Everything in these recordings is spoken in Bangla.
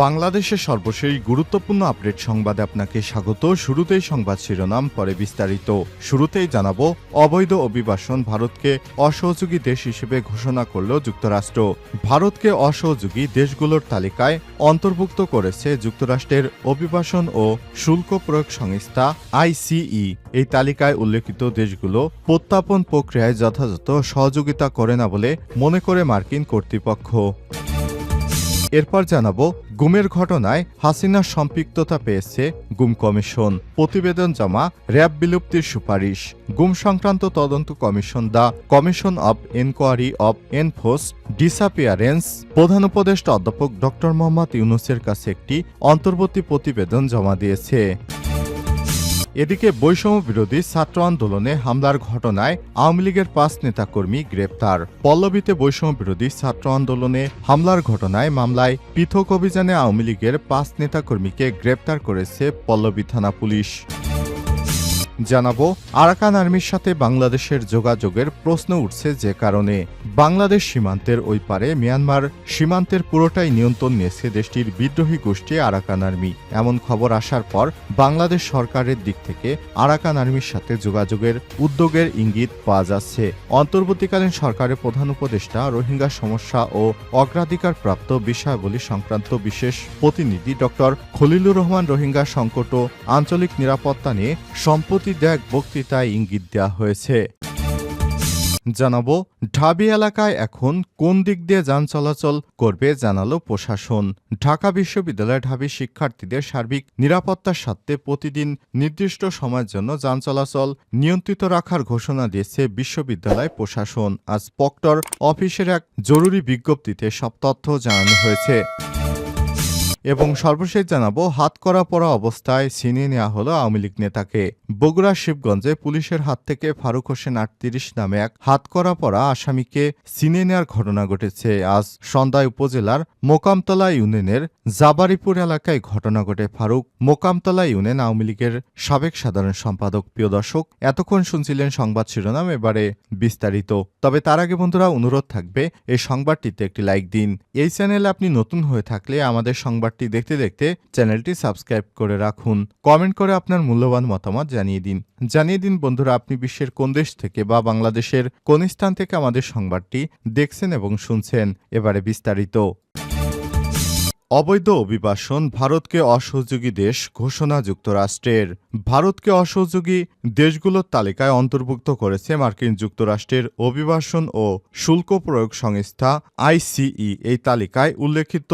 বাংলাদেশের সর্বশেষ গুরুত্বপূর্ণ আপডেট সংবাদে আপনাকে স্বাগত। শুরুতেই সংবাদ শিরোনাম, পরে বিস্তারিত। শুরুতেই জানাবো, অবৈধ অভিবাসন ভারতকে অসহযোগী দেশ হিসেবে ঘোষণা করল যুক্তরাষ্ট্র। ভারতকে অসহযোগী দেশগুলোর তালিকায় অন্তর্ভুক্ত করেছে যুক্তরাষ্ট্রের অভিবাসন ও শুল্ক প্রয়োগ সংস্থা ICE। এই তালিকায় উল্লেখিত দেশগুলো প্রত্যাপন প্রক্রিয়ায় যথাযথ সহযোগিতা করে না বলে মনে করে মার্কিন কর্তৃপক্ষ। এরপর জানাবো, গুমের ঘটনায় হাসিনার সম্পৃক্ততা পেয়েছে গুম কমিশন। প্রতিবেদন জমা, র্যাব বিলুপ্তির সুপারিশ। গুম সংক্রান্ত তদন্ত কমিশন the commission of inquiry of enforced disappearance প্রধান উপদেষ্টা অধ্যাপক ড মোহাম্মদ ইউনূসের কাছে একটি অন্তর্বর্তী প্রতিবেদন জমা দিয়েছে। এদিকে বৈষম্য বিরোধী ছাত্র আন্দোলনে হামলার ঘটনায় আওয়ামী লীগের ৫ নেতাকর্মী গ্রেপ্তার। পল্লবীতে বৈষম্য বিরোধী ছাত্র আন্দোলনে হামলার ঘটনায় মামলায় পৃথক অভিযানে আওয়ামী লীগের ৫ নেতাকর্মীকে গ্রেপ্তার করেছে পল্লবী থানা পুলিশ। জানাবো, আরাকান আর্মির সাথে বাংলাদেশের যোগাযোগের প্রশ্ন উঠছে যে কারণে। বাংলাদেশ সীমান্তের ওই পারে মিয়ানমার সীমান্তের পুরোটাই নিয়ন্ত্রণ নিয়েছে দেশটির বিদ্রোহী গোষ্ঠী আরাকান আর্মি। এমন খবর আসার পর বাংলাদেশ সরকারের দিক থেকে আরাকান আর্মির সাথে যোগাযোগের উদ্যোগের ইঙ্গিত পাওয়া যাচ্ছে। অন্তর্বর্তীকালীন সরকারের প্রধান উপদেষ্টা রোহিঙ্গা সমস্যা ও অগ্রাধিকার প্রাপ্ত বিষয়াবলী সংক্রান্ত বিশেষ প্রতিনিধি ড খলিলুর রহমান রোহিঙ্গা সংকট ও আঞ্চলিক নিরাপত্তা নিয়ে সম্প্রতি এক বক্তৃতায় ইঙ্গিত দেওয়া হয়েছে। জানাবো, ঢাবি এলাকায় এখন কোন দিক দিয়ে যান চলাচল করবে জানালো প্রশাসন। ঢাকা বিশ্ববিদ্যালয়ের ঢাবি শিক্ষার্থীদের সার্বিক নিরাপত্তার স্বার্থে প্রতিদিন নির্দিষ্ট সময়ের জন্য যান চলাচল নিয়ন্ত্রিত রাখার ঘোষণা দিয়েছে বিশ্ববিদ্যালয় প্রশাসন। আজ প্রক্টর অফিসের এক জরুরি বিজ্ঞপ্তিতে সব তথ্য জানানো হয়েছে। এবং সর্বশেষ জানাবো, হাতকড়া পরা অবস্থায় ছিনিয়ে নেওয়া হলো আওয়ামী লীগ নেতাকে। বগুড়া শিবগঞ্জে পুলিশের হাত থেকে ফারুক হোসেন ৩৮ নামে এক হাতকড়া পরা আসামিকে ছিনিয়ে নেওয়ার ঘটনা ঘটেছে। আজ সন্ধ্যায় উপজেলার মোকামতলা ইউনিয়নের জাবারিপুর এলাকায় ঘটনা ঘটে। ফারুক মোকামতলা ইউনিয়ন আওয়ামী লীগের সাবেক সাধারণ সম্পাদক। প্রিয় দর্শক, এতক্ষণ শুনছিলেন সংবাদ শিরোনাম, এবারে বিস্তারিত। তবে তার আগে বন্ধুরা, অনুরোধ থাকবে এই সংবাদটিতে একটি লাইক দিন। এই চ্যানেলে আপনি নতুন হয়ে থাকলে আমাদের সংবাদটি দেখতে দেখতে চ্যানেলটি সাবস্ক্রাইব করে রাখুন। কমেন্ট করে আপনার মূল্যবান মতামত জানিয়ে দিন বন্ধুরা, আপনি বিশ্বের কোন দেশ থেকে বা বাংলাদেশের কোন স্থান থেকে আমাদের সংবাদটি দেখছেন এবং শুনছেন। এবারে বিস্তারিত। অবৈধ অভিবাসন ভারতকে অসহযোগী দেশ ঘোষণা যুক্তরাষ্ট্রের। ভারতকে অসহযোগী দেশগুলোর তালিকায় অন্তর্ভুক্ত করেছে মার্কিন যুক্তরাষ্ট্রের অভিবাসন ও শুল্ক প্রয়োগ সংস্থা ICE। এই তালিকায় উল্লেখিত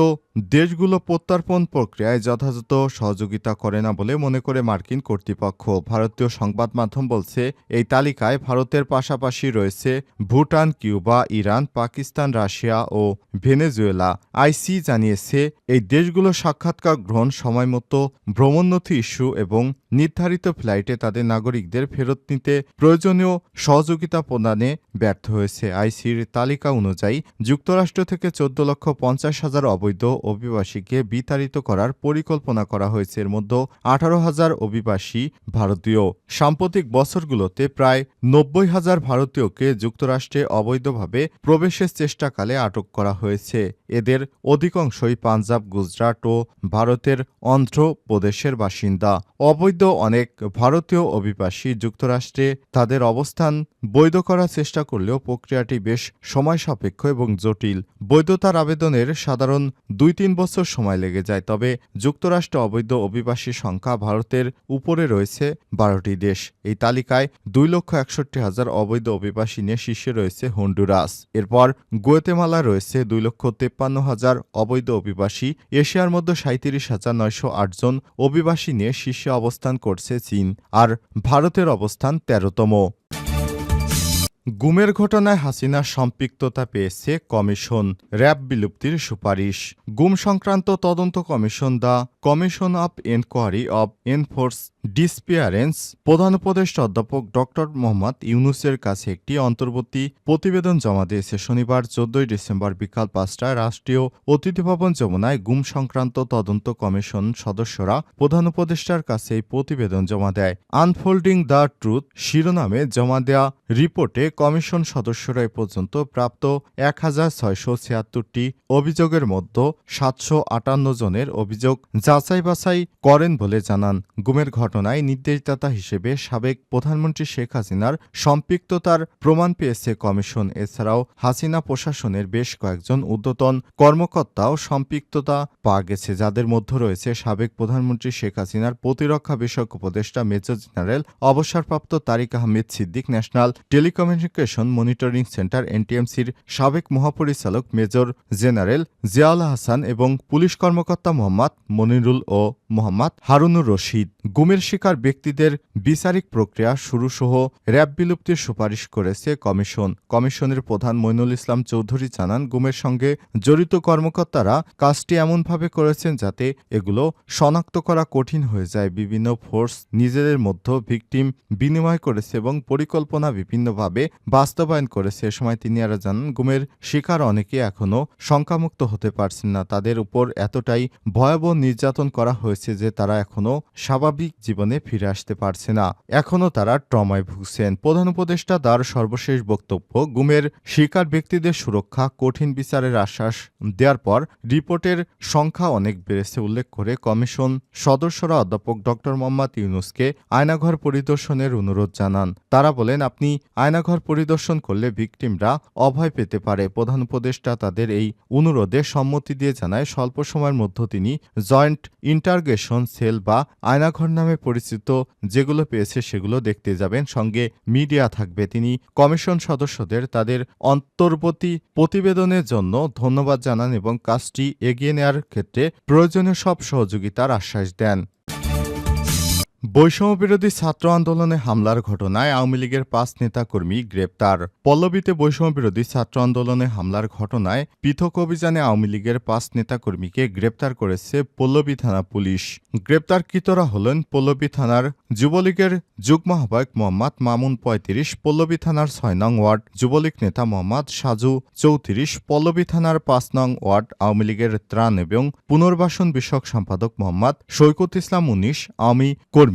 দেশগুলো প্রত্যার্পণ প্রক্রিয়ায় যথাযথ সহযোগিতা করে না বলে মনে করে মার্কিন কর্তৃপক্ষ। ভারতীয় সংবাদ মাধ্যম বলছে, এই তালিকায় ভারতের পাশাপাশি রয়েছে Bhutan, Cuba, Iran, Pakistan, Russia ও ভেনেজুয়েলা। ICE জানিয়েছে, এই দেশগুলো সাক্ষাৎকার গ্রহণ, সময়মতো ভ্রমণনথি ইস্যু এবং নির্ধারিত ফ্লাইটে তাদের নাগরিকদের ফেরত নিতে প্রয়োজনীয় সহযোগিতা প্রদানে ব্যর্থ হয়েছে। ICEর তালিকা অনুযায়ী যুক্তরাষ্ট্র থেকে 14,50,000 অবৈধ অভিবাসীকে বিতাড়িত করার পরিকল্পনা করা হয়েছে। এর মধ্যে 18,000 অভিবাসী ভারতীয়। সাম্প্রতিক বছরগুলোতে প্রায় 90,000 ভারতীয়কে যুক্তরাষ্ট্রে অবৈধভাবে প্রবেশের চেষ্টাকালে আটক করা হয়েছে। এদের অধিকাংশই পাঞ্জাব, গুজরাট ও ভারতের অন্ধ্র প্রদেশের বাসিন্দা। অবৈধ অনেক ভারতীয় অভিবাসী যুক্তরাষ্ট্রে তাদের অবস্থান বৈধ করার চেষ্টা করলেও প্রক্রিয়াটি বেশ সময় সাপেক্ষ এবং জটিল। বৈধতার আবেদনের সাধারণ 2-3 বছর সময় লেগে যায়। তবে যুক্তরাষ্ট্রে অবৈধ অভিবাসী সংখ্যা ভারতের উপরে রয়েছে 12টি দেশ। এই তালিকায় 2,61,000 অবৈধ অভিবাসী নিয়ে শীর্ষে রয়েছে হন্ডুরাস। এরপর গুয়েতেমালা রয়েছে 2,53,000 অবৈধ অভিবাসী। এশিয়ার মধ্যে 37,908 জন অভিবাসী নিয়ে শীর্ষে অবস্থান করছে চীন, আর ভারতের অবস্থান 13তম। গুমের ঘটনায় হাসিনার সম্পৃক্ততা পেয়েছে কমিশন, র্যাব বিলুপ্তির সুপারিশ। গুম সংক্রান্ত তদন্ত কমিশন the commission of inquiry of enforced disappearance প্রধান উপদেষ্টা অধ্যাপক ডক্টর মোহাম্মদ ইউনূসের কাছে একটি অন্তর্বর্তী প্রতিবেদন জমা দিয়েছে। শনিবার ১৪ ডিসেম্বর বিকাল ৫টায় রাষ্ট্রীয় অতিথি ভবন যমুনায় গুম সংক্রান্ত তদন্ত কমিশন সদস্যরা প্রধান উপদেষ্টার কাছে এই প্রতিবেদন জমা দেয়। আনফোল্ডিং দ্য ট্রুথ শিরোনামে জমা দেয়া রিপোর্টে কমিশন সদস্যরা এ পর্যন্ত প্রাপ্ত ১,৬৭৬টি অভিযোগের মধ্যে ৭৫৮ জনের অভিযোগ যাচাই বাছাই করেন বলে জানান। গুমের ঘটনায় নির্দেশদাতা হিসেবে সাবেক প্রধানমন্ত্রী শেখ হাসিনার সম্পৃক্ততার প্রমাণ পেয়েছে কমিশন। এছাড়াও হাসিনা প্রশাসনের বেশ কয়েকজন ঊর্ধ্বতন কর্মকর্তাও সম্পৃক্ততা পাওয়া গেছে, যাদের মধ্যে রয়েছে সাবেক প্রধানমন্ত্রী শেখ হাসিনার প্রতিরক্ষা বিষয়ক উপদেষ্টা মেজর জেনারেল অবসরপ্রাপ্ত Tariq Ahmed Siddique, national telecommunication monitoring centre এনটিএমসির সাবেক মহাপরিচালক মেজর জেনারেল জিয়াউল হাসান এবং পুলিশ কর্মকর্তা মোহাম্মদ মনিরুল ও মোহাম্মদ হারুনুর রশিদ। গুমের শিকার ব্যক্তিদের বিচারিক প্রক্রিয়া শুরুসহ র্যাব বিলুপ্তির সুপারিশ করেছে কমিশন। কমিশনের প্রধান মইনুল ইসলাম চৌধুরী জানান, গুমের সঙ্গে জড়িত কর্মকর্তারা কাজটি এমনভাবে করেছেন যাতে এগুলো শনাক্ত করা কঠিন হয়ে যায়। বিভিন্ন ফোর্স নিজেদের মধ্যে ভিকটিম বিনিময় করেছে এবং পরিকল্পনা বিভিন্নভাবে বাস্তবায়ন করেছে। এ সময় তিনি আরও জানান, গুমের শিকার অনেকে এখনও শঙ্কামুক্ত হতে পারছেন না। তাদের উপর এতটাই ভয়াবহ নির্যাতন করা হয়েছে যে তারা এখনও স্বাভাবিক জীবনে ফিরে আসতে পারছে না। এখনও তারা ট্রমায় ভুগছেন। প্রধান উপদেষ্টা তার সর্বশেষ বক্তব্য, গুমের শিকার ব্যক্তিদের সুরক্ষা, কঠিন বিচারের আশ্বাস দেওয়ার পর রিপোর্টের সংখ্যা অনেক বেড়েছে উল্লেখ করে কমিশন সদস্যরা অধ্যাপক ডক্টর মোহাম্মদ ইউনূসকে আয়নাঘর পরিদর্শনের অনুরোধ জানান। তারা বলেন, আপনি আয়নাঘর পরিদর্শন করলে ভিকটিমরা অভয় পেতে পারে। প্রধান উপদেষ্টা তাদের এই অনুরোধে সম্মতি দিয়ে জানায়, স্বল্প সময়ের মধ্যে তিনি জয়েন্ট ইন্টারগেশন সেল বা আয়নাঘর নামে পরিচিত যেগুলো পেয়েছে সেগুলো দেখতে যাবেন। সঙ্গে মিডিয়া থাকবে। তিনি কমিশন সদস্যদের তাদের অন্তর্বর্তী প্রতিবেদনের জন্য ধন্যবাদ জানান এবং কাজটি এগিয়ে নেওয়ার ক্ষেত্রে প্রয়োজনীয় সব সহযোগিতার আশ্বাস দেন। বৈষম্যবিরোধী ছাত্র আন্দোলনে হামলার ঘটনায় আওয়ামী লীগের ৫ নেতাকর্মী গ্রেপ্তার। পল্লবীতে বৈষম্যবিরোধী ছাত্র আন্দোলনে হামলার ঘটনায় পৃথক অভিযানে আওয়ামী লীগের ৫ নেতাকর্মীকে গ্রেপ্তার করেছে পল্লবী থানা পুলিশ। গ্রেপ্তারকৃতরা হলেন পল্লবী থানার যুবলীগের যুগ্ম আহ্বায়ক মোহাম্মদ মামুন ৩৫, পল্লবী থানার ৬ নং ওয়ার্ড যুবলীগ নেতা মোহাম্মদ সাজু ৩৪, পল্লবী থানার ৫ নং ওয়ার্ড আওয়ামী লীগের ত্রাণ এবং পুনর্বাসন বিষয়ক সম্পাদক মোহাম্মদ সৈকত ইসলাম ১৯, আওয়ামী কর্মী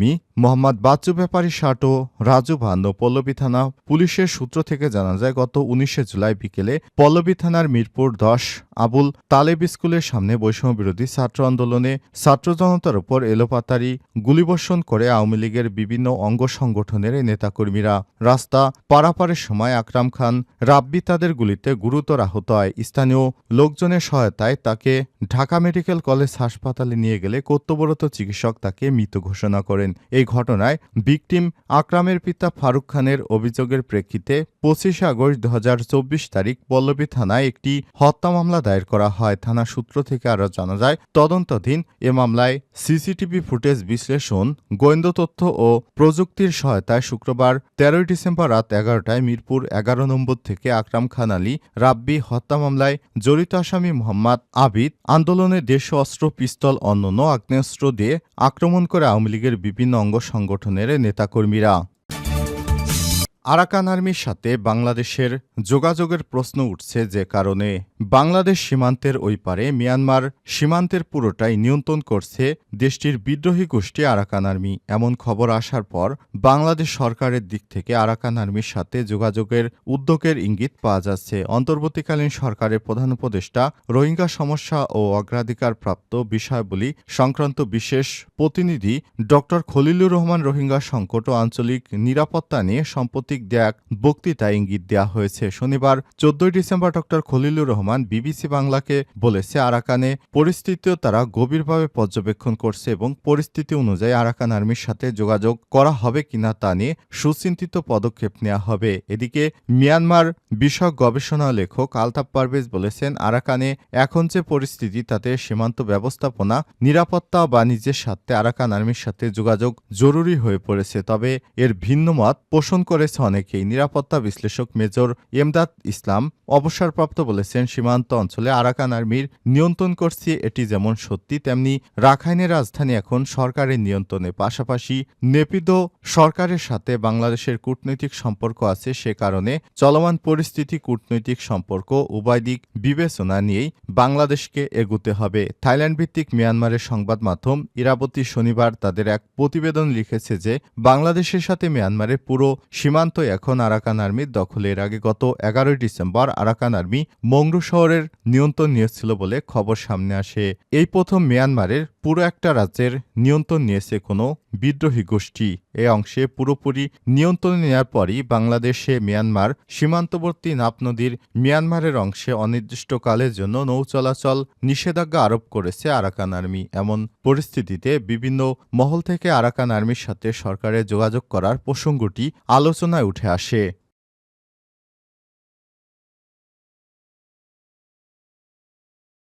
মোহাম্মদ বাচ্চু ব্যাপারী ৬০ ও রাজু ভান্ড। পল্লবী থানা পুলিশের সূত্র থেকে জানা যায়, গত ১৯শে জুলাই বিকেলে পল্লবী থানার মিরপুর ১০ আবুল তালেব স্কুলের সামনে বৈষম্যবিরোধী ছাত্র আন্দোলনে ছাত্র জনতার উপর এলোপাতাড়ি গুলিবর্ষণ করে আওয়ামী লীগের বিভিন্ন অঙ্গ সংগঠনের নেতাকর্মীরা। রাস্তা পারাপারের সময় আকরাম খান রাব্বি তাদের গুলিতে গুরুতর আহত হয়। স্থানীয় লোকজনের সহায়তায় তাকে ঢাকা মেডিকেল কলেজ হাসপাতালে নিয়ে গেলে কর্তব্যরত চিকিৎসক তাকে মৃত ঘোষণা করেন। এই ঘটনায় ভিকটিম আকরামের পিতা ফারুক খানের অভিযোগের প্রেক্ষিতে ২৫ আগস্ট ২০২৪ তারিখ পল্লবী থানায় একটি হত্যা মামলা দায়ের করা হয়। থানা সূত্র থেকে আরও জানা যায়, তদন্তাধীন এ মামলায় সিসিটিভি ফুটেজ বিশ্লেষণ, গোয়েন্দা তথ্য ও প্রযুক্তির সহায়তায় শুক্রবার ১৩ ডিসেম্বর রাত ১১টায় মিরপুর ১১ নম্বর থেকে আকরাম খান আলী রাব্বি হত্যা মামলায় জড়িত আসামি মোহাম্মদ আবিদ আন্দোলনে দেশীয় অস্ত্র, পিস্তল, অন্যান্য আগ্নেয়াস্ত্র দিয়ে আক্রমণ করে আওয়ামী লীগের বিভিন্ন অঙ্গ সংগঠনের নেতাকর্মীরা। আরাকান আর্মির সাথে বাংলাদেশের যোগাযোগের প্রশ্ন উঠছে, যে কারণে বাংলাদেশ সীমান্তের ওই পারে মিয়ানমার সীমান্তের পুরোটাই নিয়ন্ত্রণ করছে দেশটির বিদ্রোহী গোষ্ঠী আরাকান আর্মি। এমন খবর আসার পর বাংলাদেশ সরকারের দিক থেকে আরাকান আর্মির সাথে যোগাযোগের উদ্যোগের ইঙ্গিত পাওয়া যাচ্ছে। অন্তর্বর্তীকালীন সরকারের প্রধান উপদেষ্টা রোহিঙ্গা সমস্যা ও অগ্রাধিকারপ্রাপ্ত বিষয়াবলী সংক্রান্ত বিশেষ প্রতিনিধি ড খলিলুর রহমান রোহিঙ্গা সংকট ও আঞ্চলিক নিরাপত্তা নিয়ে সম্প্রতি দেয়া বক্তৃতায় ইঙ্গিত দেওয়া হয়েছে। শনিবার ১৪ ডিসেম্বর ড খলিলুর রহমান বিবিসি বাংলাকে বলেছে, আরাকানে পরিস্থিতিও তারা গভীরভাবে পর্যবেক্ষণ করছে এবং পরিস্থিতি অনুযায়ী আরাকান আর্মির সাথে যোগাযোগ করা হবে কিনা তা নিয়ে সুচিন্তিত পদক্ষেপ নেওয়া হবে। এদিকে মিয়ানমার বিষয়ক গবেষণা লেখক আলতাফ পারভেজ বলেছেন, আরাকানে এখন যে পরিস্থিতি তাতে সীমান্ত ব্যবস্থাপনা, নিরাপত্তা ও বাণিজ্যের স্বার্থে আরাকান আর্মির সাথে যোগাযোগ জরুরি হয়ে পড়েছে। তবে এর ভিন্ন মত পোষণ করেছে অনেকেই। নিরাপত্তা বিশ্লেষক মেজর এমদাদ ইসলাম অবসরপ্রাপ্ত বলেছেন, সীমান্ত অঞ্চলে আরাকান আর্মির নিয়ন্ত্রণ করছে, এটি যেমন সত্যি, তেমনি রাখাইনের রাজধানী এখন সরকারের নিয়ন্ত্রণে। পাশাপাশি নেপিদো সরকারের সাথে বাংলাদেশের কূটনৈতিক সম্পর্ক আছে, সে কারণে চলমান পরিস্থিতি, কূটনৈতিক সম্পর্ক উভয় দিক বিবেচনা নিয়েই বাংলাদেশকে এগুতে হবে। থাইল্যান্ড ভিত্তিক মিয়ানমারের সংবাদ মাধ্যম ইরাবতী শনিবার তাদের এক প্রতিবেদন লিখেছে যে বাংলাদেশের সাথে মিয়ানমারের পুরো সীমান্ত এখন আরাকান আর্মির দখলে। এর আগে গত 11 ডিসেম্বর আরাকান আর্মি মংডু শহরের নিয়ন্ত্রণ নিয়েছিল বলে খবর সামনে আসে। এই প্রথম মিয়ানমারের পুরো একটা রাজ্যের নিয়ন্ত্রণ নিয়েছে কোনো বিদ্রোহী গোষ্ঠী। এ অংশে পুরোপুরি নিয়ন্ত্রণ নেওয়ার পরই বাংলাদেশে মিয়ানমার সীমান্তবর্তী নাপ নদীর মিয়ানমারের অংশে অনির্দিষ্টকালের জন্য নৌ চলাচল নিষেধাজ্ঞা আরোপ করেছে আরাকান আর্মি। এমন পরিস্থিতিতে বিভিন্ন মহল থেকে আরাকান আর্মির সাথে সরকারের যোগাযোগ করার প্রসঙ্গটি আলোচনায় উঠে আসে।